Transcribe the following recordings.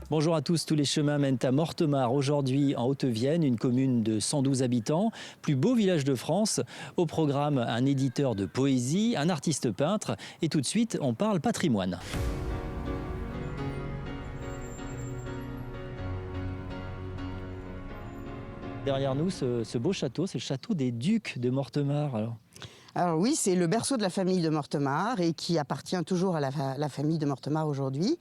Bonjour à tous, tous les chemins mènent à Mortemart, aujourd'hui en Haute-Vienne, une commune de 112 habitants, plus beau village de France. Au programme, un éditeur de poésie, un artiste peintre et tout de suite, on parle patrimoine. Derrière nous, ce beau château, c'est le château des Ducs de Mortemart. Alors oui, c'est le berceau de la famille de Mortemart et qui appartient toujours à la famille de Mortemart aujourd'hui,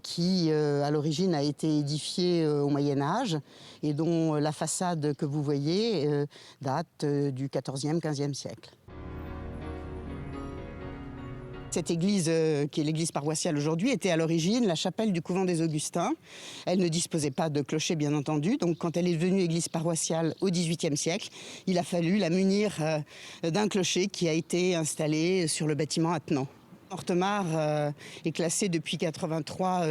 qui à l'origine a été édifié au Moyen-Âge et dont la façade que vous voyez date du XIVe, XVe siècle. Cette église, qui est l'église paroissiale aujourd'hui, était à l'origine la chapelle du couvent des Augustins. Elle ne disposait pas de clocher, bien entendu. Donc, quand elle est devenue église paroissiale au XVIIIe siècle, il a fallu la munir d'un clocher qui a été installé sur le bâtiment attenant. Mortemart est classé depuis 1983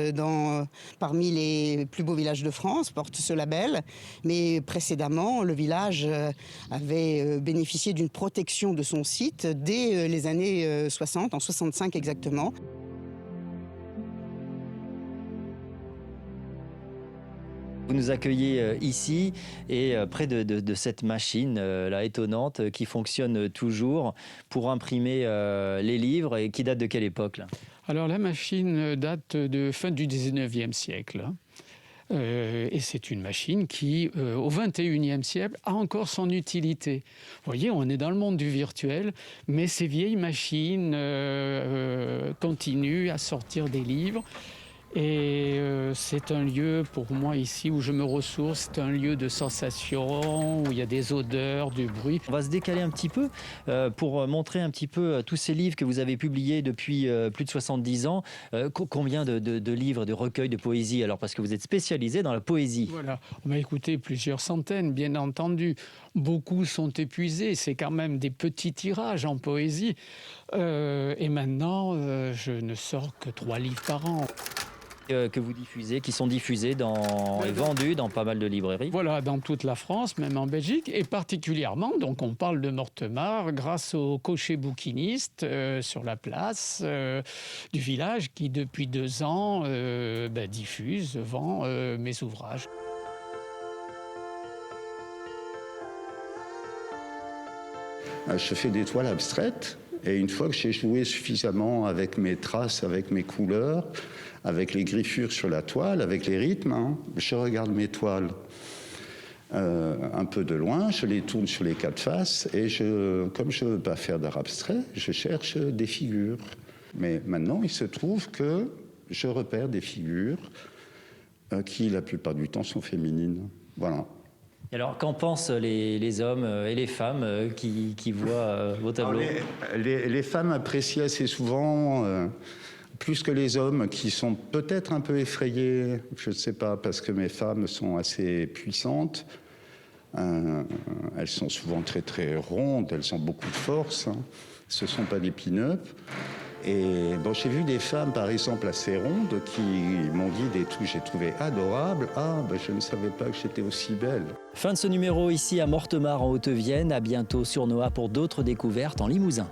parmi les plus beaux villages de France, porte ce label. Mais précédemment, le village avait bénéficié d'une protection de son site dès les années 60, en 65 exactement. Vous nous accueillez ici et près de cette machine là, étonnante qui fonctionne toujours pour imprimer les livres et qui date de quelle époque là? Alors la machine date de fin du 19e siècle. Et c'est une machine qui, au XXIe siècle, a encore son utilité. Vous voyez, on est dans le monde du virtuel, mais ces vieilles machines continuent à sortir des livres. Et c'est un lieu pour moi ici où je me ressource, c'est un lieu de sensation, où il y a des odeurs, du bruit. On va se décaler un petit peu pour montrer un petit peu tous ces livres que vous avez publiés depuis plus de 70 ans. Combien de livres, de recueils de poésie? Alors parce que vous êtes spécialisé dans la poésie. Voilà, on m'a écouté plusieurs centaines, bien entendu. Beaucoup sont épuisés, c'est quand même des petits tirages en poésie. Et maintenant, je ne sors que 3 livres par an. Que vous diffusez, qui sont diffusés et vendus dans pas mal de librairies. Voilà, dans toute la France, même en Belgique, et particulièrement, donc on parle de Mortemart grâce au cocher bouquiniste sur la place du village qui, depuis 2 ans, diffuse, vend mes ouvrages. Je fais des toiles abstraites et une fois que j'ai joué suffisamment avec mes traces, avec mes couleurs, avec les griffures sur la toile, avec les rythmes, je regarde mes toiles un peu de loin, je les tourne sur les 4 faces et comme je ne veux pas faire d'art abstrait, je cherche des figures. Mais maintenant, il se trouve que je repère des figures qui, la plupart du temps, sont féminines. Voilà. Alors, qu'en pensent les hommes et les femmes qui voient vos tableaux? Les femmes apprécient assez souvent, plus que les hommes, qui sont peut-être un peu effrayés, je ne sais pas, parce que mes femmes sont assez puissantes. Elles sont souvent très très rondes, elles ont beaucoup de force. Ce ne sont pas des pin-up. Et bon, j'ai vu des femmes, par exemple, assez rondes, qui m'ont dit des trucs que j'ai trouvé adorables. Je ne savais pas que j'étais aussi belle. Fin de ce numéro ici à Mortemart en Haute-Vienne. À bientôt sur Noah pour d'autres découvertes en Limousin.